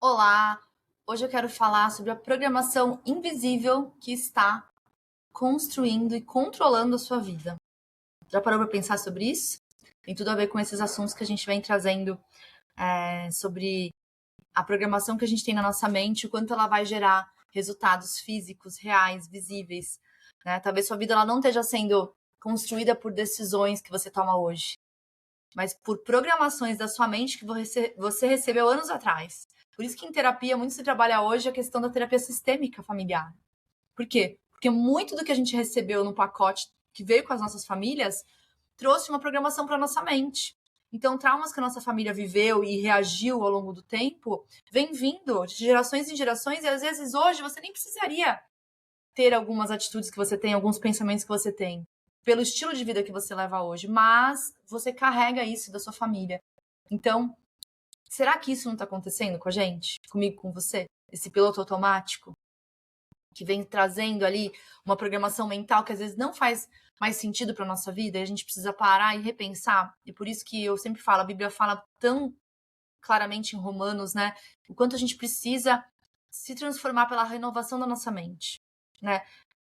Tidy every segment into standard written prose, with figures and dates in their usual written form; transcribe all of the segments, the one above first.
Olá! Hoje eu quero falar sobre a programação invisível que está construindo e controlando a sua vida. Já parou para pensar sobre isso? Tem tudo a ver com esses assuntos que a gente vem trazendo sobre a programação que a gente tem na nossa mente, o quanto ela vai gerar resultados físicos, reais, visíveis. Né? Talvez sua vida ela não esteja sendo construída por decisões que você toma hoje, mas por programações da sua mente que você recebeu anos atrás. Por isso que em terapia muito se trabalha hoje a questão da terapia sistêmica familiar. Por quê? Porque muito do que a gente recebeu no pacote que veio com as nossas famílias trouxe uma programação para nossa mente. Então, traumas que a nossa família viveu e reagiu ao longo do tempo vem vindo de gerações em gerações e às vezes hoje você nem precisaria ter algumas atitudes que você tem, alguns pensamentos que você tem, pelo estilo de vida que você leva hoje, mas você carrega isso da sua família. Então, será que isso não está acontecendo com a gente? Comigo, com você? Esse piloto automático que vem trazendo ali uma programação mental que às vezes não faz mais sentido para nossa vida e a gente precisa parar e repensar. E por isso que eu sempre falo, a Bíblia fala tão claramente em Romanos, né? O quanto a gente precisa se transformar pela renovação da nossa mente, né?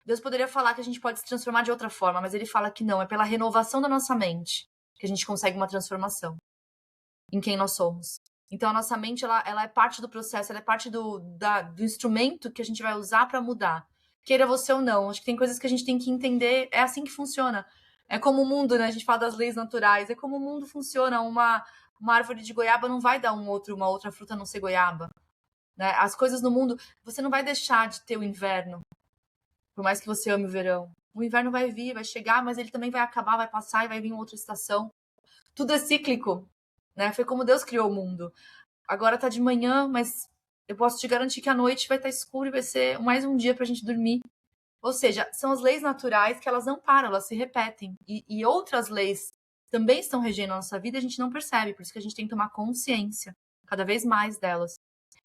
Deus poderia falar que a gente pode se transformar de outra forma, mas ele fala que não, é pela renovação da nossa mente que a gente consegue uma transformação em quem nós somos. Então, a nossa mente, ela é parte do processo, ela é parte do instrumento que a gente vai usar para mudar. Queira você ou não. Acho que tem coisas que a gente tem que entender, é assim que funciona. É como o mundo, né? A gente fala das leis naturais, é como o mundo funciona. Uma árvore de goiaba não vai dar uma outra fruta a não ser goiaba. Né? As coisas no mundo, você não vai deixar de ter o inverno, por mais que você ame o verão. O inverno vai vir, vai chegar, mas ele também vai acabar, vai passar e vai vir outra estação. Tudo é cíclico, né? Foi como Deus criou o mundo. Agora tá de manhã, mas eu posso te garantir que à noite vai estar escuro e vai ser mais um dia pra gente dormir. Ou seja, são as leis naturais que elas não param, elas se repetem. E outras leis também estão regendo a nossa vida e a gente não percebe. Por isso que a gente tem que tomar consciência cada vez mais delas.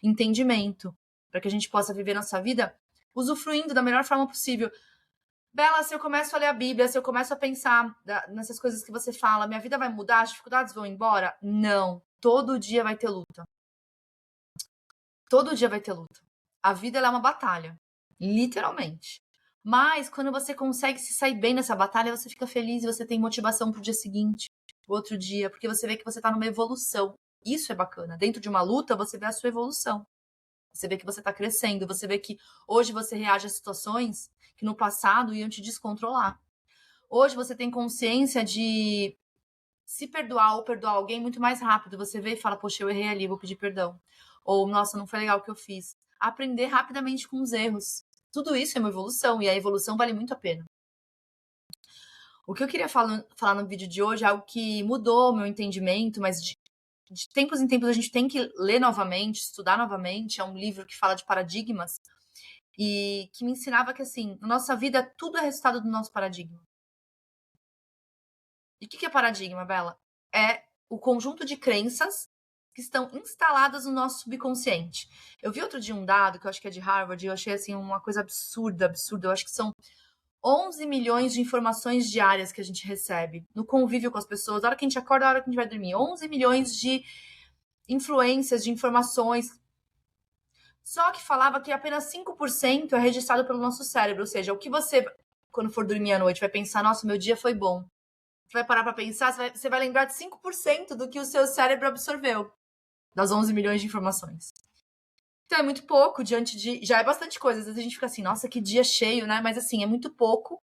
Entendimento, para que a gente possa viver nossa vida usufruindo da melhor forma possível. Bela, se eu começo a ler a Bíblia, se eu começo a pensar nessas coisas que você fala, minha vida vai mudar, as dificuldades vão embora? Não. Todo dia vai ter luta. Todo dia vai ter luta. A vida ela é uma batalha, literalmente. Mas quando você consegue se sair bem nessa batalha, você fica feliz e você tem motivação pro dia seguinte, pro outro dia, porque você vê que você tá numa evolução. Isso é bacana. Dentro de uma luta, você vê a sua evolução. Você vê que você tá crescendo, você vê que hoje você reage a situações que no passado iam te descontrolar. Hoje você tem consciência de se perdoar ou perdoar alguém muito mais rápido. Você vê e fala, poxa, eu errei ali, vou pedir perdão. Ou, nossa, não foi legal o que eu fiz. Aprender rapidamente com os erros. Tudo isso é uma evolução e a evolução vale muito a pena. O que eu queria falar no vídeo de hoje é algo que mudou o meu entendimento, mas de tempos em tempos a gente tem que ler novamente, estudar novamente. É um livro que fala de paradigmas e que me ensinava que, assim, na nossa vida tudo é resultado do nosso paradigma. E o que é paradigma, Bela? É o conjunto de crenças que estão instaladas no nosso subconsciente. Eu vi outro dia um dado, que eu acho que é de Harvard, e eu achei assim uma coisa absurda, absurda. Eu acho que são 11 milhões de informações diárias que a gente recebe no convívio com as pessoas, da hora que a gente acorda, da hora que a gente vai dormir. 11 milhões de influências, de informações. Só que falava que apenas 5% é registrado pelo nosso cérebro, ou seja, o que você, quando for dormir à noite, vai pensar, nossa, meu dia foi bom. Você vai parar para pensar, você vai lembrar de 5% do que o seu cérebro absorveu, das 11 milhões de informações. Então é muito pouco diante de. Já é bastante coisa. Às vezes a gente fica assim, nossa, que dia cheio, né? Mas assim, é muito pouco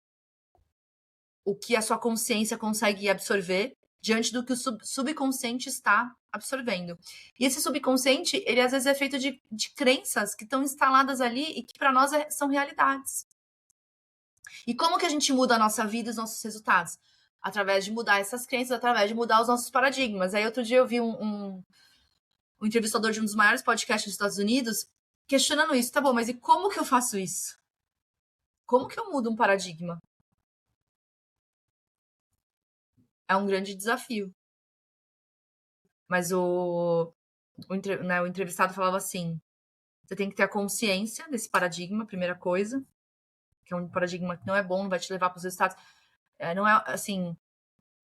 o que a sua consciência consegue absorver diante do que o subconsciente está absorvendo. E esse subconsciente, ele às vezes é feito de crenças que estão instaladas ali e que para nós são realidades. E como que a gente muda a nossa vida e os nossos resultados? Através de mudar essas crenças, através de mudar os nossos paradigmas. Aí outro dia eu vi um entrevistador de um dos maiores podcasts dos Estados Unidos questionando isso. Tá bom, mas e como que eu faço isso? Como que eu mudo um paradigma? É um grande desafio. Mas o entrevistado falava assim, você tem que ter a consciência desse paradigma, primeira coisa, que é um paradigma que não é bom, não vai te levar para os resultados. Não é assim,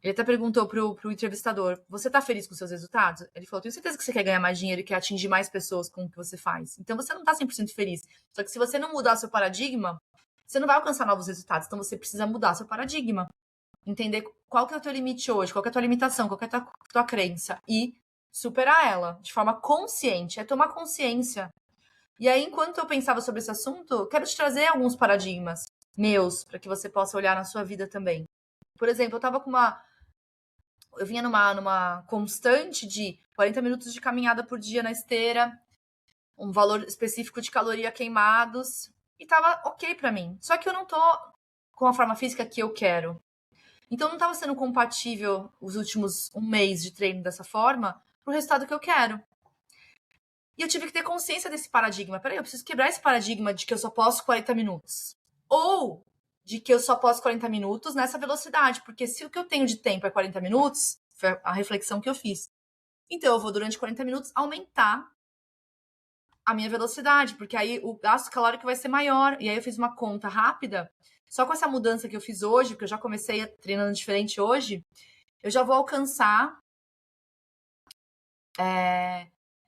Ele até perguntou pro entrevistador, você tá feliz com seus resultados? Ele falou, tenho certeza que você quer ganhar mais dinheiro e quer atingir mais pessoas com o que você faz. Então você não tá 100% feliz. Só que se você não mudar seu paradigma, você não vai alcançar novos resultados. Então você precisa mudar seu paradigma. Entender qual que é o teu limite hoje, qual que é a tua limitação, qual que é a tua crença. E superar ela de forma consciente. É tomar consciência. E aí, enquanto eu pensava sobre esse assunto, quero te trazer alguns paradigmas meus, para que você possa olhar na sua vida também. Por exemplo, eu vinha numa constante de 40 minutos de caminhada por dia na esteira, um valor específico de caloria queimados, e tava ok pra mim. Só que eu não tô com a forma física que eu quero. Então não tava sendo compatível os últimos um mês de treino dessa forma pro resultado que eu quero. E eu tive que ter consciência desse paradigma. Peraí, eu preciso quebrar esse paradigma de que eu só posso 40 minutos. Ou de que eu só posso 40 minutos nessa velocidade. Porque se o que eu tenho de tempo é 40 minutos, foi a reflexão que eu fiz. Então eu vou, durante 40 minutos, aumentar a minha velocidade. Porque aí o gasto calórico vai ser maior. E aí eu fiz uma conta rápida. Só com essa mudança que eu fiz hoje, porque eu já comecei treinando diferente hoje, eu já vou alcançar...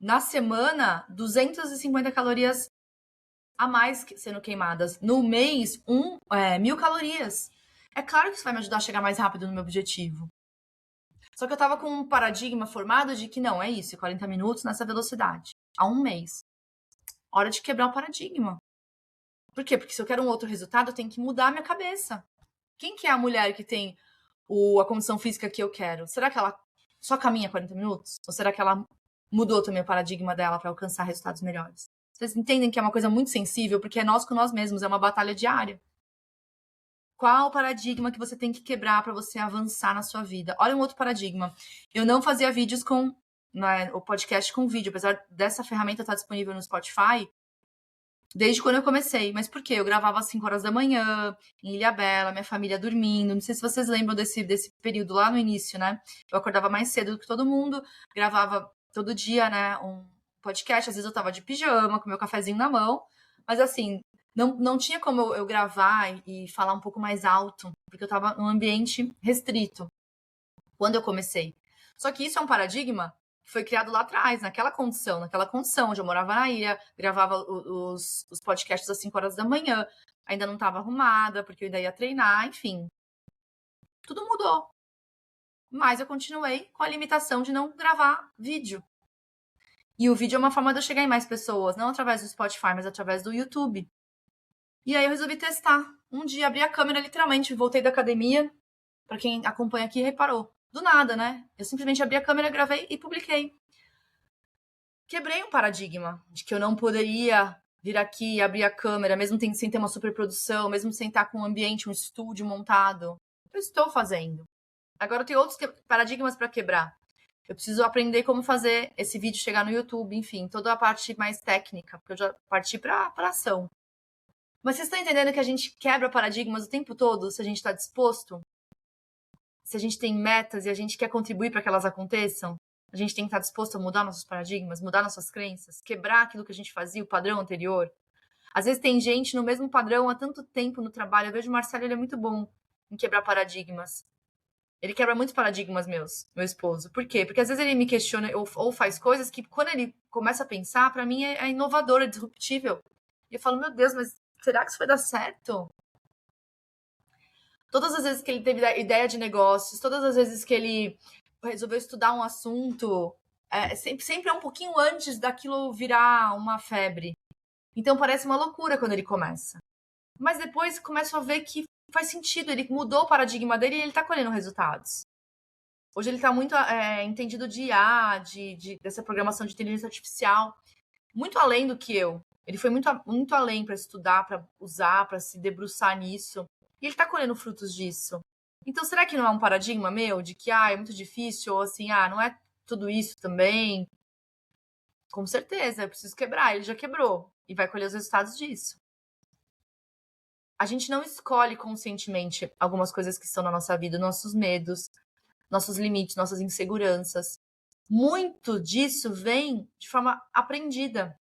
na semana, 250 calorias a mais sendo queimadas. No mês, 1.000 calorias. É claro que isso vai me ajudar a chegar mais rápido no meu objetivo. Só que eu tava com um paradigma formado de que não, é isso, 40 minutos nessa velocidade. Há um mês. Hora de quebrar o paradigma. Por quê? Porque se eu quero um outro resultado, eu tenho que mudar a minha cabeça. Quem que é a mulher que tem a condição física que eu quero? Será que ela só caminha 40 minutos? Ou será que ela mudou também o paradigma dela para alcançar resultados melhores? Vocês entendem que é uma coisa muito sensível, porque é nós com nós mesmos, é uma batalha diária. Qual o paradigma que você tem que quebrar para você avançar na sua vida? Olha um outro paradigma. Eu não fazia vídeos com o podcast com vídeo, apesar dessa ferramenta estar disponível no Spotify, desde quando eu comecei. Mas por quê? Eu gravava às 5 horas da manhã, em Ilhabela, minha família dormindo. Não sei se vocês lembram desse período lá no início, né? Eu acordava mais cedo do que todo mundo, gravava todo dia, né, um podcast. Às vezes eu tava de pijama, com meu cafezinho na mão. Mas assim, não tinha como eu gravar e falar um pouco mais alto, porque eu tava num ambiente restrito quando eu comecei. Só que isso é um paradigma que foi criado lá atrás, naquela condição onde eu morava na ilha, gravava os podcasts às 5 horas da manhã, ainda não estava arrumada, porque eu ainda ia treinar, enfim. Tudo mudou. Mas eu continuei com a limitação de não gravar vídeo. E o vídeo é uma forma de eu chegar em mais pessoas, não através do Spotify, mas através do YouTube. E aí eu resolvi testar. Um dia abri a câmera, literalmente, voltei da academia. Pra quem acompanha aqui, reparou. Do nada, né? Eu simplesmente abri a câmera, gravei e publiquei. Quebrei um paradigma de que eu não poderia vir aqui e abrir a câmera, mesmo sem ter uma superprodução, mesmo sem estar com um ambiente, um estúdio montado. Eu estou fazendo. Agora eu tenho outros paradigmas para quebrar. Eu preciso aprender como fazer esse vídeo chegar no YouTube, enfim, toda a parte mais técnica, porque eu já parti para ação. Mas vocês estão entendendo que a gente quebra paradigmas o tempo todo, se a gente está disposto? Se a gente tem metas e a gente quer contribuir para que elas aconteçam? A gente tem que estar disposto a mudar nossos paradigmas, mudar nossas crenças, quebrar aquilo que a gente fazia, o padrão anterior. Às vezes tem gente no mesmo padrão há tanto tempo no trabalho. Eu vejo o Marcelo, ele é muito bom em quebrar paradigmas. Ele quebra muitos paradigmas meus, meu esposo. Por quê? Porque às vezes ele me questiona ou faz coisas que, quando ele começa a pensar, para mim é inovador, é disruptível. E eu falo, meu Deus, mas será que isso vai dar certo? Todas as vezes que ele teve ideia de negócios, todas as vezes que ele resolveu estudar um assunto, sempre é um pouquinho antes daquilo virar uma febre. Então parece uma loucura quando ele começa. Mas depois começo a ver que faz sentido, ele mudou o paradigma dele e ele tá colhendo resultados. Hoje ele tá muito entendido de IA, dessa programação de inteligência artificial, muito além do que eu. Ele foi muito além para estudar, para usar, para se debruçar nisso. E ele tá colhendo frutos disso. Então, será que não é um paradigma meu de que é muito difícil, ou assim, não é tudo isso também? Com certeza, eu preciso quebrar. Ele já quebrou e vai colher os resultados disso. A gente não escolhe conscientemente algumas coisas que estão na nossa vida, nossos medos, nossos limites, nossas inseguranças. Muito disso vem de forma aprendida.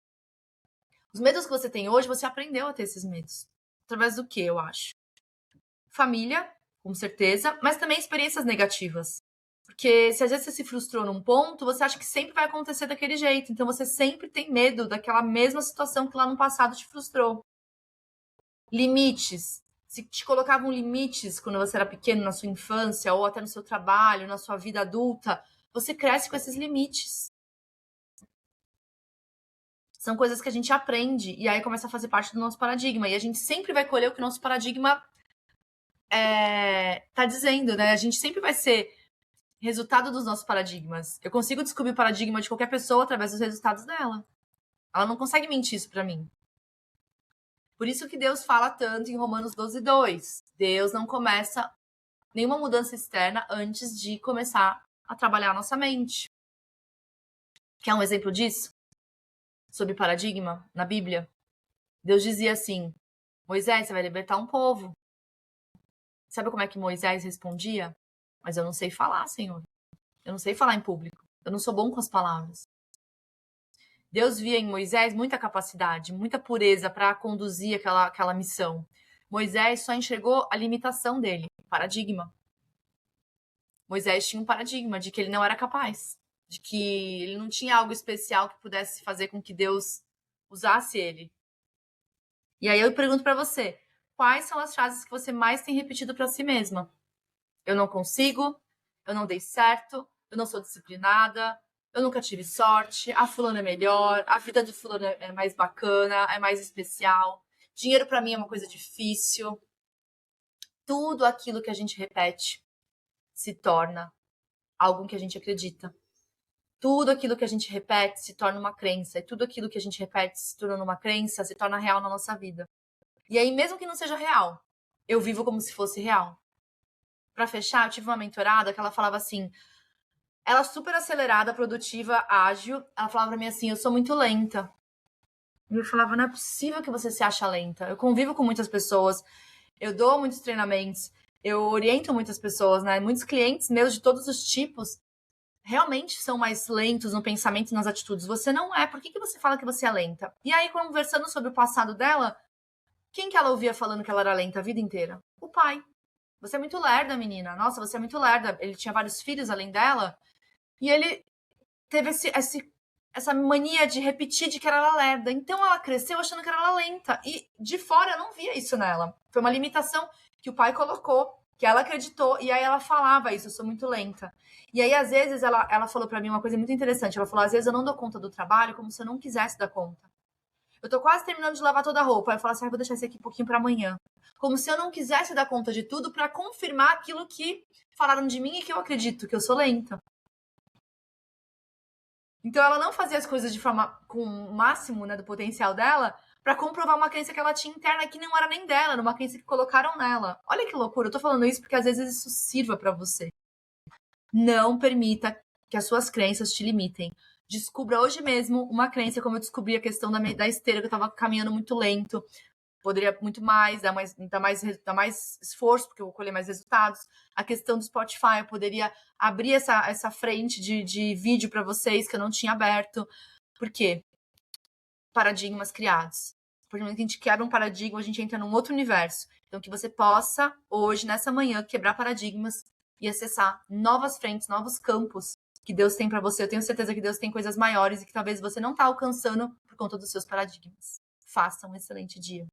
Os medos que você tem hoje, você aprendeu a ter esses medos. Através do que, eu acho? Família, com certeza, mas também experiências negativas. Porque se às vezes você se frustrou num ponto, você acha que sempre vai acontecer daquele jeito. Então você sempre tem medo daquela mesma situação que lá no passado te frustrou. Limites. Se te colocavam limites quando você era pequeno, na sua infância, ou até no seu trabalho, na sua vida adulta, você cresce com esses limites. São coisas que a gente aprende e aí começa a fazer parte do nosso paradigma. E a gente sempre vai colher o que o nosso paradigma tá dizendo, né? A gente sempre vai ser resultado dos nossos paradigmas. Eu consigo descobrir o paradigma de qualquer pessoa através dos resultados dela. Ela não consegue mentir isso pra mim. Por isso que Deus fala tanto em Romanos 12:2. Deus não começa nenhuma mudança externa antes de começar a trabalhar a nossa mente. Quer um exemplo disso? Sobre paradigma na Bíblia? Deus dizia assim: Moisés, você vai libertar um povo. Sabe como é que Moisés respondia? Mas eu não sei falar, Senhor. Eu não sei falar em público. Eu não sou bom com as palavras. Deus via em Moisés muita capacidade, muita pureza para conduzir aquela missão. Moisés só enxergou a limitação dele, o paradigma. Moisés tinha um paradigma de que ele não era capaz, de que ele não tinha algo especial que pudesse fazer com que Deus usasse ele. E aí eu pergunto para você, quais são as frases que você mais tem repetido para si mesma? Eu não consigo, eu não dei certo, eu não sou disciplinada, eu nunca tive sorte, a fulana é melhor, a vida de fulano é mais bacana, é mais especial, dinheiro para mim é uma coisa difícil. Tudo aquilo que a gente repete se torna algo que a gente acredita. Tudo aquilo que a gente repete se torna uma crença, e tudo aquilo que a gente repete se torna uma crença, se torna real na nossa vida. E aí, mesmo que não seja real, eu vivo como se fosse real. Pra fechar, eu tive uma mentorada que ela falava assim, ela super acelerada, produtiva, ágil, ela falava pra mim assim, eu sou muito lenta. E eu falava, não é possível que você se acha lenta. Eu convivo com muitas pessoas, eu dou muitos treinamentos, eu oriento muitas pessoas, né? Muitos clientes meus de todos os tipos realmente são mais lentos no pensamento e nas atitudes. Você não é. Por que você fala que você é lenta? E aí, conversando sobre o passado dela, quem que esse ouvia falando que ela era lenta a vida inteira? O pai. Você é muito lerda, menina. Nossa, você é muito lerda. Ele tinha vários filhos além dela. E ele teve essa mania de repetir de que ela era lerda. Então ela cresceu achando que ela era lenta. E de fora eu não via isso nela. Foi uma limitação que o pai colocou, que ela acreditou. E aí ela falava isso, eu sou muito lenta. E aí, às vezes, ela falou pra mim uma coisa muito interessante. Ela falou, às vezes eu não dou conta do trabalho como se eu não quisesse dar conta. Eu tô quase terminando de lavar toda a roupa. Aí eu falo assim, vou deixar isso aqui um pouquinho pra amanhã. Como se eu não quisesse dar conta de tudo pra confirmar aquilo que falaram de mim e que eu acredito, que eu sou lenta. Então ela não fazia as coisas de forma com o máximo, né, do potencial dela pra comprovar uma crença que ela tinha interna que não era nem dela, era uma crença que colocaram nela. Olha que loucura, eu tô falando isso porque às vezes isso sirva pra você. Não permita que as suas crenças te limitem. Descubra hoje mesmo uma crença, como eu descobri a questão da esteira, que eu tava caminhando muito lento. Poderia muito mais, dar mais esforço, porque eu vou colher mais resultados. A questão do Spotify, eu poderia abrir essa frente de vídeo para vocês que eu não tinha aberto. Por quê? Paradigmas criados. Porque quando a gente quebra um paradigma, a gente entra num outro universo. Então, que você possa, hoje, nessa manhã, quebrar paradigmas e acessar novas frentes, novos campos que Deus tem para você. Eu tenho certeza que Deus tem coisas maiores e que talvez você não está alcançando por conta dos seus paradigmas. Faça um excelente dia.